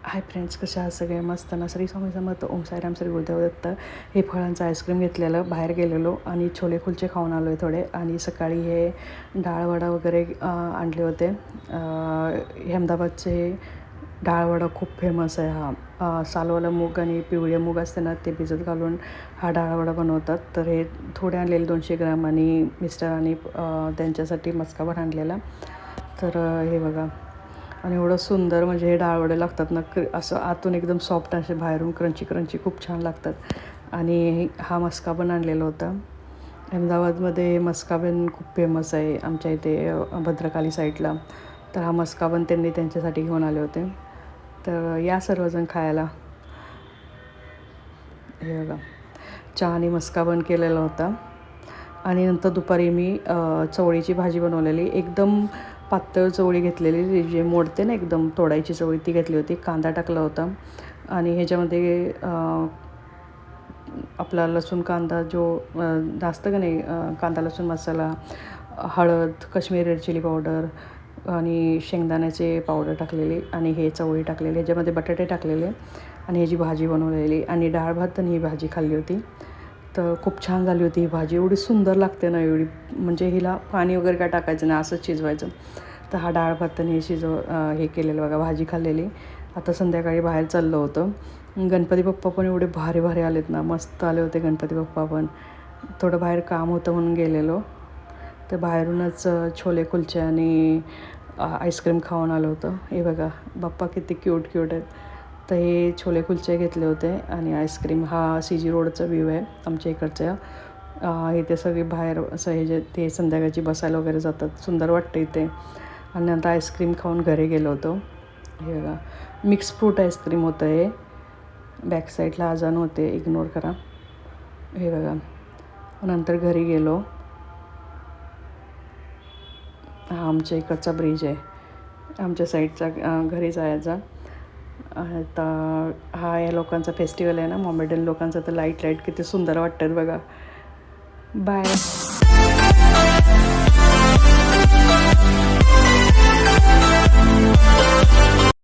Hi friends, कशा आहात सगळे? मस्त ना. श्री स्वामी समर्थ, ओम साईराम, श्री गुरुदेव दत्त. हे फळांचं आईस्क्रीम घेतलेलं, बाहेर गेलेलो आणि छोले कुलचे खाऊन आलो आहे थोडे. आणि सकाळी हे डाळवडा वगैरे आणले होते. अहमदाबादचे डाळवडा खूप फेमस आहे. हा सालवाला मूग आणि पिवळे मूग असते ना, ते भिजत घालून हा डाळवडा बनवतात. तर हे थोडे आणलेले 200 ग्राम आणि मिस्टरांनी त्यांच्यासाठी मस्कावर आणलेला. तर हे बघा, आणि एवढं सुंदर म्हणजे हे डाळवडे लागतात ना, असं आतून एकदम सॉफ्ट, असे बाहेरून क्रंची क्रंची खूप छान लागतात. आणि हा मस्काबन आणलेला होता. अहमदाबादमध्ये मस्काबन खूप फेमस आहे आमच्या इथे भद्रकाली साईडला. तर हा मस्काबन त्यांनी त्यांच्यासाठी घेऊन आले होते. तर या सर्वजण खायला. हे बघा, चहा आणि मस्काबन केलेला होता. आणि नंतर दुपारी मी चवळीची भाजी बनवलेली. एकदम पातळ चवळी घेतलेली, जे मोडते ना एकदम तोडायची चवळी, ती घेतली होती. कांदा टाकला होता आणि ह्याच्यामध्ये आपला लसूण कांदा जो जास्त का नाही, कांदा लसूण मसाला, हळद, काश्मीरी रेड चिली पावडर आणि शेंगदाण्याचे पावडर टाकलेली आणि हे चवळी टाकलेली. ह्याच्यामध्ये बटाटे टाकलेले आणि ह्याची भाजी बनवलेली आणि डाळ भात आणि ही भाजी खाल्ली होती. तर खूप छान झाली होती ही भाजी. एवढी सुंदर लागते ना, एवढी म्हणजे हिला पाणी वगैरे काय टाकायचं नाही, असंच शिजवायचं. तर हा डाळ भाताने हे केलेलं बघा, भाजी खाल्लेली. आता संध्याकाळी बाहेर चाललं होतं. गणपती बाप्पा पण एवढे भारी भारी आलेत ना, मस्त आले होते गणपती बाप्पा पण. थोडं बाहेर काम होतं म्हणून गेलेलो. तर बाहेरूनच छोले कुलचे आणि आईस्क्रीम खाऊन आलं होतं. हे बघा बाप्पा किती क्यूट क्यूट आहेत. तर हे छोले कुलचे घेतले होते आणि आईस्क्रीम. हा CG रोडचा व्ह्यू आहे आमच्या इकडच्या. इथे सगळे बाहेर असं हे जे ते संध्याकाळची बसायला वगैरे जातात, सुंदर वाटतं इथे. आणि नंतर आईस्क्रीम खाऊन घरी गेलो होतो. हे बघा, मिक्स फ्रूट आईस्क्रीम होतं हे. बॅक साईडला अजान होते, इग्नोर करा. हे बघा, नंतर घरी गेलो. हा आमच्या इकडचा ब्रिज आहे, आमच्या साईडचा घरी जायचा. आता हा या लोकांचा फेस्टिवल आहे ना, मोमेडियन लोकांचा. तर लाईट किती सुंदर वाटतात बघा. बाय.